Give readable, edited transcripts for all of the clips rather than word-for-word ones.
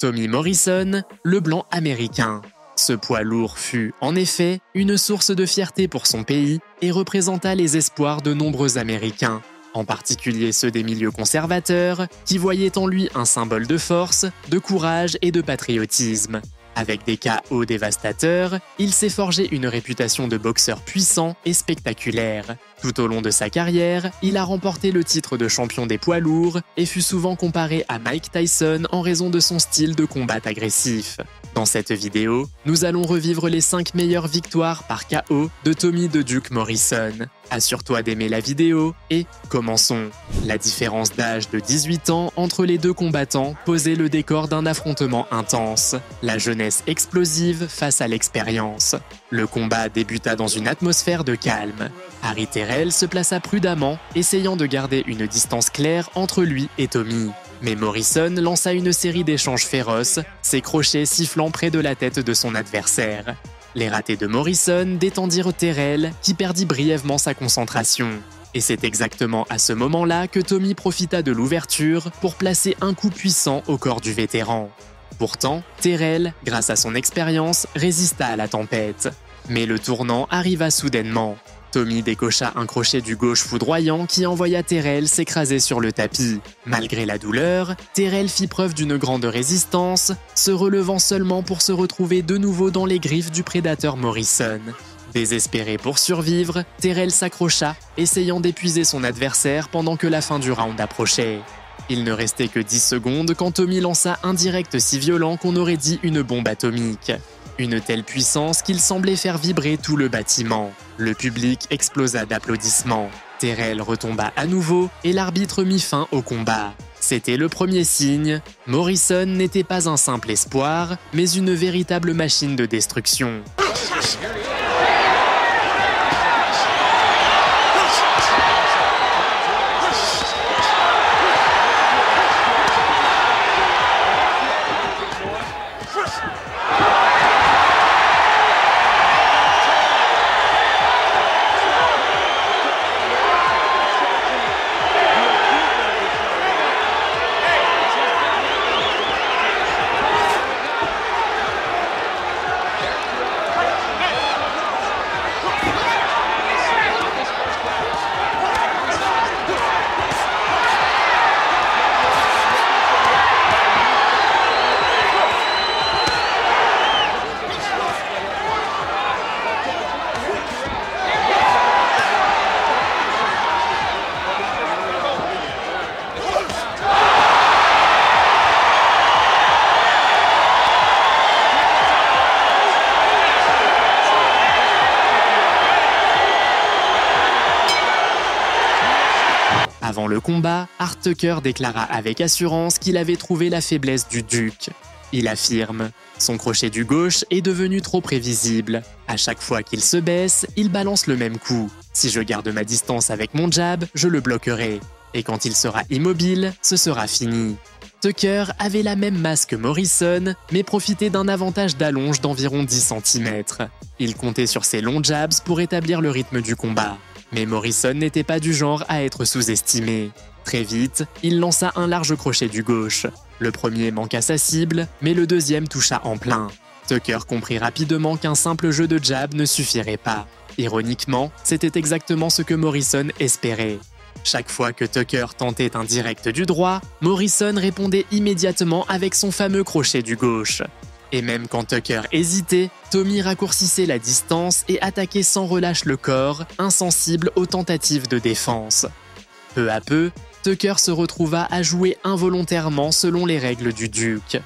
Tommy Morrison, le blanc américain. Ce poids lourd fut, en effet, une source de fierté pour son pays et représenta les espoirs de nombreux Américains, en particulier ceux des milieux conservateurs, qui voyaient en lui un symbole de force, de courage et de patriotisme. Avec des KO dévastateurs, il s'est forgé une réputation de boxeur puissant et spectaculaire. Tout au long de sa carrière, il a remporté le titre de champion des poids lourds et fut souvent comparé à Mike Tyson en raison de son style de combat agressif. Dans cette vidéo, nous allons revivre les 5 meilleures victoires par KO de Tommy the Duke Morrison. Assure-toi d'aimer la vidéo et commençons. La différence d'âge de 18 ans entre les deux combattants posait le décor d'un affrontement intense. La jeunesse explosive face à l'expérience. Le combat débuta dans une atmosphère de calme. Harry Terrell se plaça prudemment, essayant de garder une distance claire entre lui et Tommy. Mais Morrison lança une série d'échanges féroces, ses crochets sifflant près de la tête de son adversaire. Les ratés de Morrison détendirent Terrell, qui perdit brièvement sa concentration. Et c'est exactement à ce moment-là que Tommy profita de l'ouverture pour placer un coup puissant au corps du vétéran. Pourtant, Terrell, grâce à son expérience, résista à la tempête. Mais le tournant arriva soudainement. Tommy décocha un crochet du gauche foudroyant qui envoya Terrell s'écraser sur le tapis. Malgré la douleur, Terrell fit preuve d'une grande résistance, se relevant seulement pour se retrouver de nouveau dans les griffes du prédateur Morrison. Désespéré pour survivre, Terrell s'accrocha, essayant d'épuiser son adversaire pendant que la fin du round approchait. Il ne restait que 10 secondes quand Tommy lança un direct si violent qu'on aurait dit une bombe atomique. Une telle puissance qu'il semblait faire vibrer tout le bâtiment. Le public explosa d'applaudissements. Terrell retomba à nouveau et l'arbitre mit fin au combat. C'était le premier signe. Morrison n'était pas un simple espoir, mais une véritable machine de destruction. Avant le combat, Art Tucker déclara avec assurance qu'il avait trouvé la faiblesse du Duc. Il affirme « Son crochet du gauche est devenu trop prévisible. À chaque fois qu'il se baisse, il balance le même coup. Si je garde ma distance avec mon jab, je le bloquerai. Et quand il sera immobile, ce sera fini. » Tucker avait la même masse que Morrison, mais profitait d'un avantage d'allonge d'environ 10 cm. Il comptait sur ses longs jabs pour établir le rythme du combat. Mais Morrison n'était pas du genre à être sous-estimé. Très vite, il lança un large crochet du gauche. Le premier manqua sa cible, mais le deuxième toucha en plein. Tucker comprit rapidement qu'un simple jeu de jab ne suffirait pas. Ironiquement, c'était exactement ce que Morrison espérait. Chaque fois que Tucker tentait un direct du droit, Morrison répondait immédiatement avec son fameux crochet du gauche. Et même quand Tucker hésitait, Tommy raccourcissait la distance et attaquait sans relâche le corps, insensible aux tentatives de défense. Peu à peu, Tucker se retrouva à jouer involontairement selon les règles du Duc.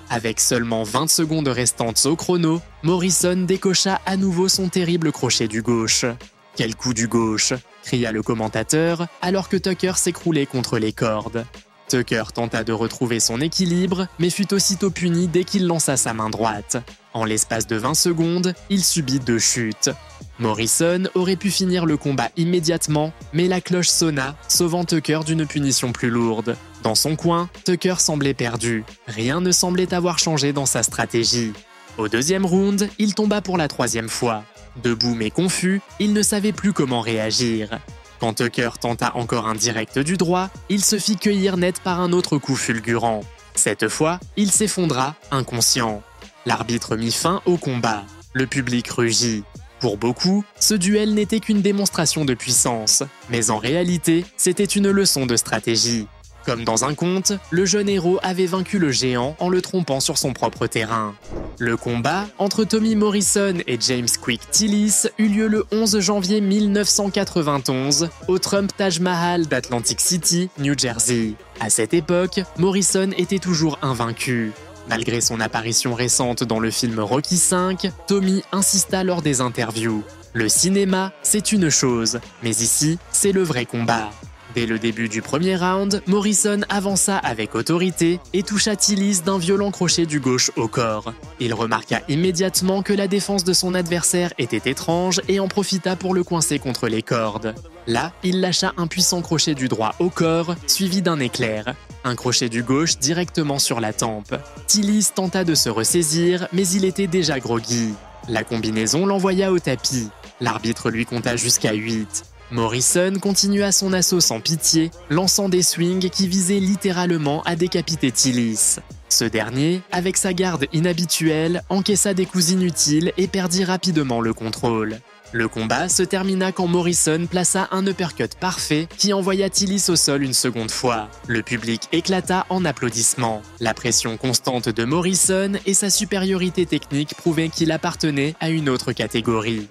Avec seulement 20 secondes restantes au chrono, Morrison décocha à nouveau son terrible crochet du gauche. « Quel coup du gauche !» cria le commentateur, alors que Tucker s'écroulait contre les cordes. Tucker tenta de retrouver son équilibre, mais fut aussitôt puni dès qu'il lança sa main droite. En l'espace de 20 secondes, il subit 2 chutes. Morrison aurait pu finir le combat immédiatement, mais la cloche sonna, sauvant Tucker d'une punition plus lourde. Dans son coin, Tucker semblait perdu. Rien ne semblait avoir changé dans sa stratégie. Au deuxième round, il tomba pour la 3e fois. Debout mais confus, il ne savait plus comment réagir. Quand Tucker tenta encore un direct du droit, il se fit cueillir net par un autre coup fulgurant. Cette fois, il s'effondra inconscient. L'arbitre mit fin au combat. Le public rugit. Pour beaucoup, ce duel n'était qu'une démonstration de puissance, mais en réalité, c'était une leçon de stratégie. Comme dans un conte, le jeune héros avait vaincu le géant en le trompant sur son propre terrain. Le combat entre Tommy Morrison et James Quick Tillis eut lieu le 11 janvier 1991 au Trump Taj Mahal d'Atlantic City, New Jersey. À cette époque, Morrison était toujours invaincu. Malgré son apparition récente dans le film Rocky V, Tommy insista lors des interviews. Le cinéma, c'est une chose, mais ici, c'est le vrai combat. Dès le début du premier round, Morrison avança avec autorité et toucha Tillis d'un violent crochet du gauche au corps. Il remarqua immédiatement que la défense de son adversaire était étrange et en profita pour le coincer contre les cordes. Là, il lâcha un puissant crochet du droit au corps, suivi d'un éclair. Un crochet du gauche directement sur la tempe. Tillis tenta de se ressaisir, mais il était déjà groggy. La combinaison l'envoya au tapis. L'arbitre lui compta jusqu'à 8. Morrison continua son assaut sans pitié, lançant des swings qui visaient littéralement à décapiter Tillis. Ce dernier, avec sa garde inhabituelle, encaissa des coups inutiles et perdit rapidement le contrôle. Le combat se termina quand Morrison plaça un uppercut parfait qui envoya Tillis au sol une seconde fois. Le public éclata en applaudissements. La pression constante de Morrison et sa supériorité technique prouvaient qu'il appartenait à une autre catégorie.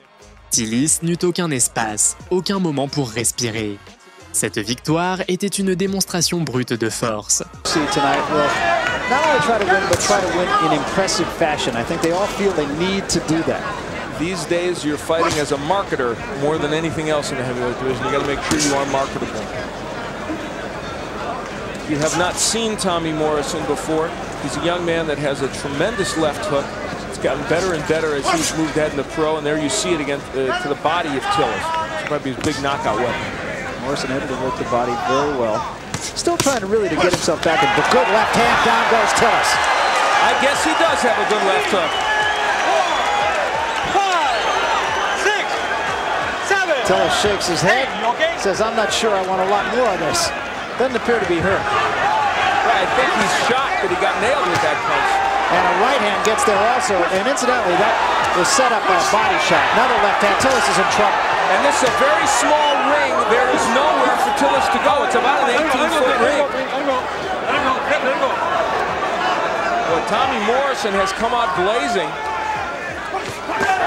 Tillis n'eut aucun espace, aucun moment pour respirer. Cette victoire était une démonstration brute de force. These days, you're fighting as a marketer more than anything else in the heavyweight division. You got to make sure you are marketable. You have not seen Tommy Morrison before. He's a young man that has a tremendous left hook. It's gotten better and better as he's moved ahead in the pro, and there you see it again to the body of Tillis. It's probably his big knockout weapon. Morrison able to work the body very well. Still trying to really get himself back in, but good left hand, down goes Tillis. I guess he does have a good left hook. Tillis shakes his head, says, I'm not sure I want a lot more of this. Doesn't appear to be hurt. Right, I think he's shocked that he got nailed with that punch. And a right hand gets there also, and incidentally, that was set up by a body shot. Another left hand, Tillis is in trouble. And this is a very small ring. There is nowhere for Tillis to go. It's about an 18-foot ring. Well, Tommy Morrison has come out blazing.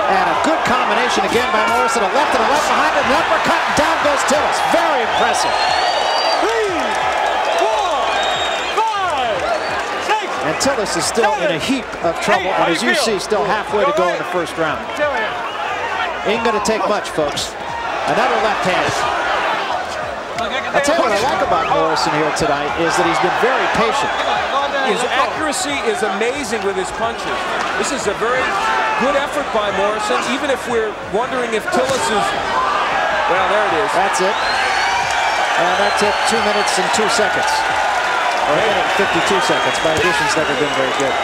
And a good combination again by Morrison. A left and a left behind it. An uppercut and down goes Tillis. Very impressive. 3, 4, 5, 6. And Tillis is still in a heap of trouble. And as you see, still halfway to go in the first round. Ain't going to take much, folks. Another left hand. I'll tell you what I like about Morrison here tonight is that he's been very patient. His accuracy is amazing with his punches. This is a very good effort by Morrison, even if we're wondering if Tillis is... Well, there it is. That's it. And that took 2 minutes and 2 seconds. Or 1 minute and 52 seconds. My addition's never been very good.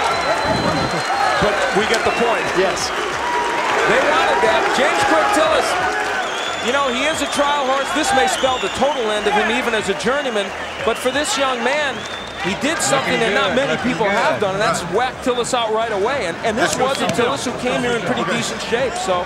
But we get the point. Yes. They wanted that. James Quick Tillis, you know, he is a trial horse. This may spell the total end of him even as a journeyman. But for this young man, he did something that not many people have done, and that's whack Tillis out right away. And this was a Tillis who came here in pretty decent shape, so...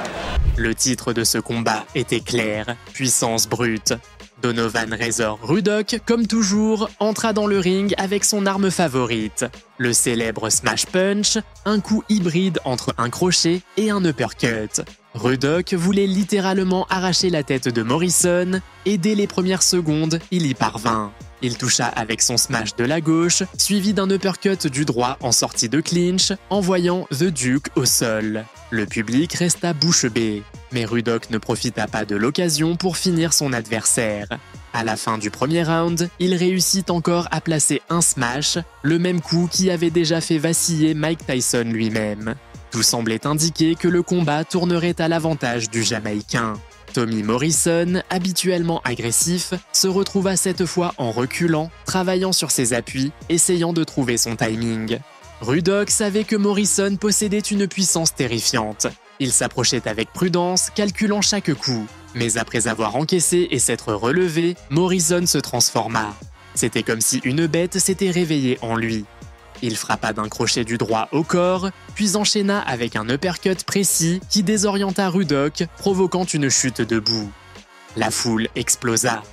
Le titre de ce combat était clair, puissance brute. Donovan Razor Ruddock, comme toujours, entra dans le ring avec son arme favorite, le célèbre Smash Punch, un coup hybride entre un crochet et un uppercut. Ruddock voulait littéralement arracher la tête de Morrison, et dès les premières secondes, il y parvint. Il toucha avec son smash de la gauche, suivi d'un uppercut du droit en sortie de clinch, envoyant The Duke au sol. Le public resta bouche bée, mais Ruddock ne profita pas de l'occasion pour finir son adversaire. À la fin du premier round, il réussit encore à placer un smash, le même coup qui avait déjà fait vaciller Mike Tyson lui-même. Tout semblait indiquer que le combat tournerait à l'avantage du Jamaïcain. Tommy Morrison, habituellement agressif, se retrouva cette fois en reculant, travaillant sur ses appuis, essayant de trouver son timing. Ruddock savait que Morrison possédait une puissance terrifiante. Il s'approchait avec prudence, calculant chaque coup. Mais après avoir encaissé et s'être relevé, Morrison se transforma. C'était comme si une bête s'était réveillée en lui. Il frappa d'un crochet du droit au corps, puis enchaîna avec un uppercut précis qui désorienta Ruddock, provoquant une chute debout. La foule explosa.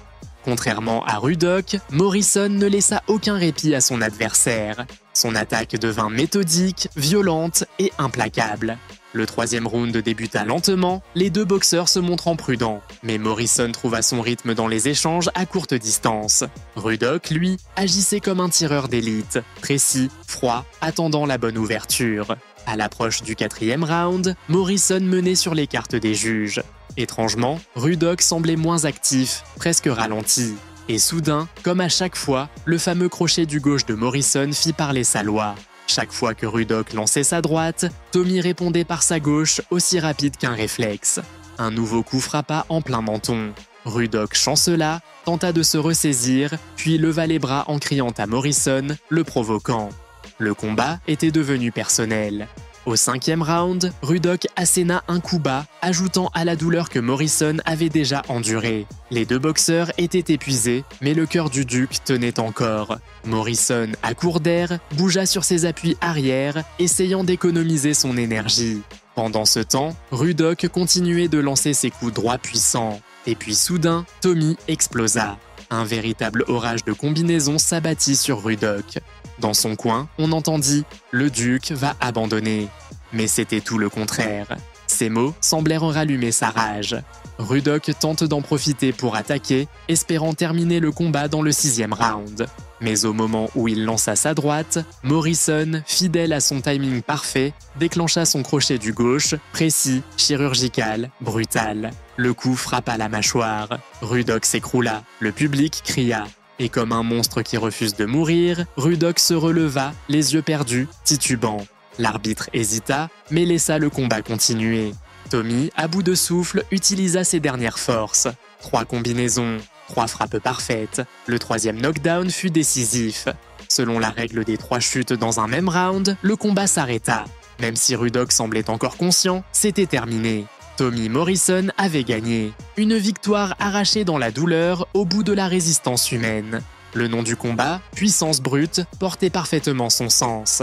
Contrairement à Ruddock, Morrison ne laissa aucun répit à son adversaire. Son attaque devint méthodique, violente et implacable. Le troisième round débuta lentement, les deux boxeurs se montrant prudents, mais Morrison trouva son rythme dans les échanges à courte distance. Ruddock, lui, agissait comme un tireur d'élite, précis, froid, attendant la bonne ouverture. À l'approche du quatrième round, Morrison menait sur les cartes des juges. Étrangement, Ruddock semblait moins actif, presque ralenti. Et soudain, comme à chaque fois, le fameux crochet du gauche de Morrison fit parler sa loi. Chaque fois que Ruddock lançait sa droite, Tommy répondait par sa gauche aussi rapide qu'un réflexe. Un nouveau coup frappa en plein menton. Ruddock chancela, tenta de se ressaisir, puis leva les bras en criant à Morrison, le provoquant. Le combat était devenu personnel. Au cinquième round, Ruddock asséna un coup bas, ajoutant à la douleur que Morrison avait déjà endurée. Les deux boxeurs étaient épuisés, mais le cœur du duc tenait encore. Morrison, à court d'air, bougea sur ses appuis arrière, essayant d'économiser son énergie. Pendant ce temps, Ruddock continuait de lancer ses coups droits puissants. Et puis soudain, Tommy explosa. Un véritable orage de combinaisons s'abattit sur Ruddock. Dans son coin, on entendit « Le duc va abandonner ». Mais c'était tout le contraire. Ces mots semblèrent rallumer sa rage. Ruddock tente d'en profiter pour attaquer, espérant terminer le combat dans le sixième round. Mais au moment où il lança sa droite, Morrison, fidèle à son timing parfait, déclencha son crochet du gauche, précis, chirurgical, brutal. Le coup frappa la mâchoire. Ruddock s'écroula. Le public cria. Et comme un monstre qui refuse de mourir, Ruddock se releva, les yeux perdus, titubant. L'arbitre hésita, mais laissa le combat continuer. Tommy, à bout de souffle, utilisa ses dernières forces. 3 combinaisons, 3 frappes parfaites. Le troisième knockdown fut décisif. Selon la règle des 3 chutes dans un même round, le combat s'arrêta. Même si Ruddock semblait encore conscient, c'était terminé. Tommy Morrison avait gagné. Une victoire arrachée dans la douleur au bout de la résistance humaine. Le nom du combat, puissance brute, portait parfaitement son sens.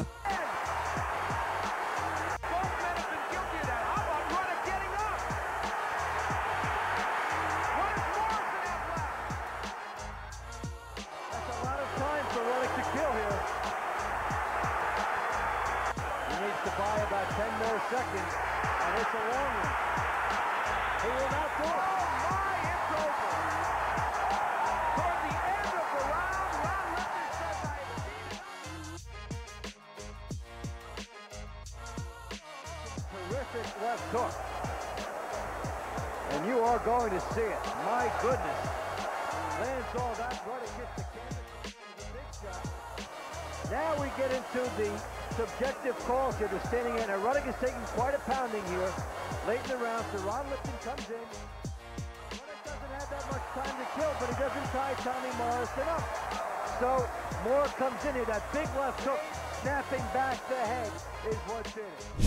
Left hook. And you are going to see it. My goodness. Lands all that right against the canvas. The big shot. Now we get into the subjective calls here. They're standing in. Ruddock is taking quite a pounding here. Late in the round, so Ron Lipton comes in. Ruddock doesn't have that much time to kill, but he doesn't tie Tommy Morrison up. So Moore comes in here. That big left hook.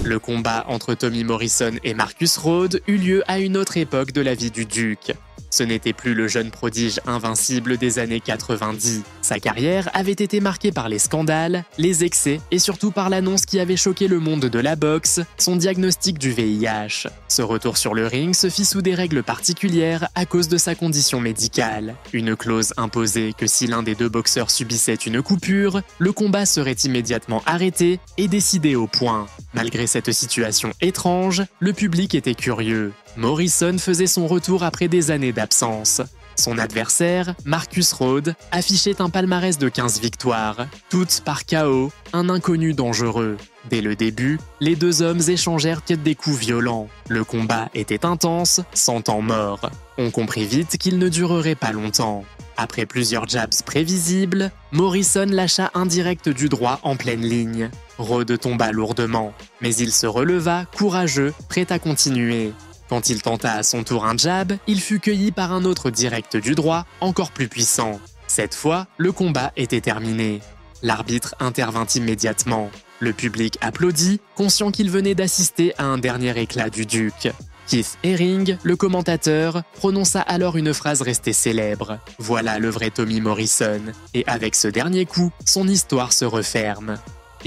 Le combat entre Tommy Morrison et Marcus Rhodes eut lieu à une autre époque de la vie du duc. Ce n'était plus le jeune prodige invincible des années 90. Sa carrière avait été marquée par les scandales, les excès et surtout par l'annonce qui avait choqué le monde de la boxe, son diagnostic du VIH. Ce retour sur le ring se fit sous des règles particulières à cause de sa condition médicale. Une clause imposait que si l'un des deux boxeurs subissait une coupure, le combat serait immédiatement arrêté et décidé au point. Malgré cette situation étrange, le public était curieux. Morrison faisait son retour après des années d'absence. Son adversaire, Marcus Rhodes, affichait un palmarès de 15 victoires, toutes par KO, un inconnu dangereux. Dès le début, les deux hommes échangèrent des coups violents. Le combat était intense, sans temps mort. On comprit vite qu'il ne durerait pas longtemps. Après plusieurs jabs prévisibles, Morrison lâcha un direct du droit en pleine ligne. Rhodes tomba lourdement, mais il se releva, courageux, prêt à continuer. Quand il tenta à son tour un jab, il fut cueilli par un autre direct du droit, encore plus puissant. Cette fois, le combat était terminé. L'arbitre intervint immédiatement. Le public applaudit, conscient qu'il venait d'assister à un dernier éclat du duc. Keith Haring, le commentateur, prononça alors une phrase restée célèbre. Voilà le vrai Tommy Morrison. Et avec ce dernier coup, son histoire se referme.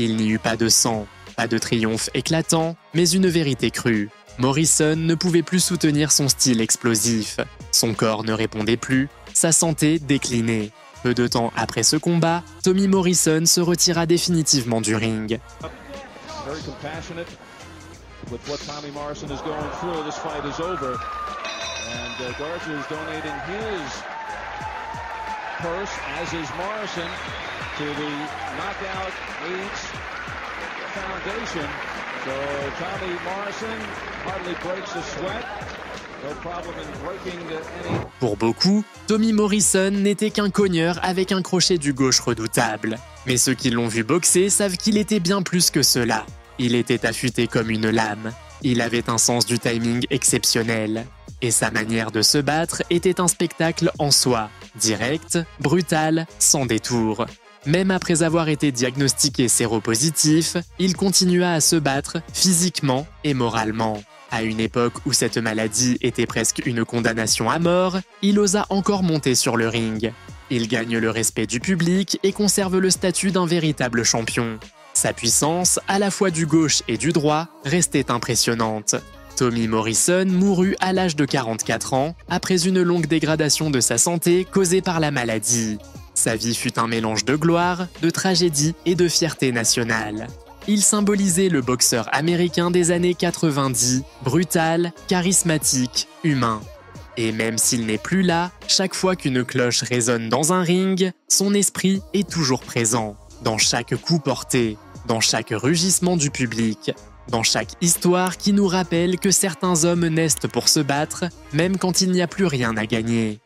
Il n'y eut pas de sang, pas de triomphe éclatant, mais une vérité crue. Morrison ne pouvait plus soutenir son style explosif. Son corps ne répondait plus, sa santé déclinait. Peu de temps après ce combat, Tommy Morrison se retira définitivement du ring. Very compassionate with what Tommy Morrison is going through. This fight is over, and Garza is donating his purse, as is Morrison, to the Knockout Leads Foundation. So Tommy Morrison hardly breaks a sweat. No problem in breaking any. Pour beaucoup, Tommy Morrison n'était qu'un cogneur avec un crochet du gauche redoutable. Mais ceux qui l'ont vu boxer savent qu'il était bien plus que cela. Il était affûté comme une lame. Il avait un sens du timing exceptionnel. Et sa manière de se battre était un spectacle en soi. Direct, brutal, sans détour. Même après avoir été diagnostiqué séropositif, il continua à se battre physiquement et moralement. À une époque où cette maladie était presque une condamnation à mort, il osa encore monter sur le ring. Il gagne le respect du public et conserve le statut d'un véritable champion. Sa puissance, à la fois du gauche et du droit, restait impressionnante. Tommy Morrison mourut à l'âge de 44 ans, après une longue dégradation de sa santé causée par la maladie. Sa vie fut un mélange de gloire, de tragédie et de fierté nationale. Il symbolisait le boxeur américain des années 90, brutal, charismatique, humain. Et même s'il n'est plus là, chaque fois qu'une cloche résonne dans un ring, son esprit est toujours présent. Dans chaque coup porté, dans chaque rugissement du public, dans chaque histoire qui nous rappelle que certains hommes naissent pour se battre, même quand il n'y a plus rien à gagner.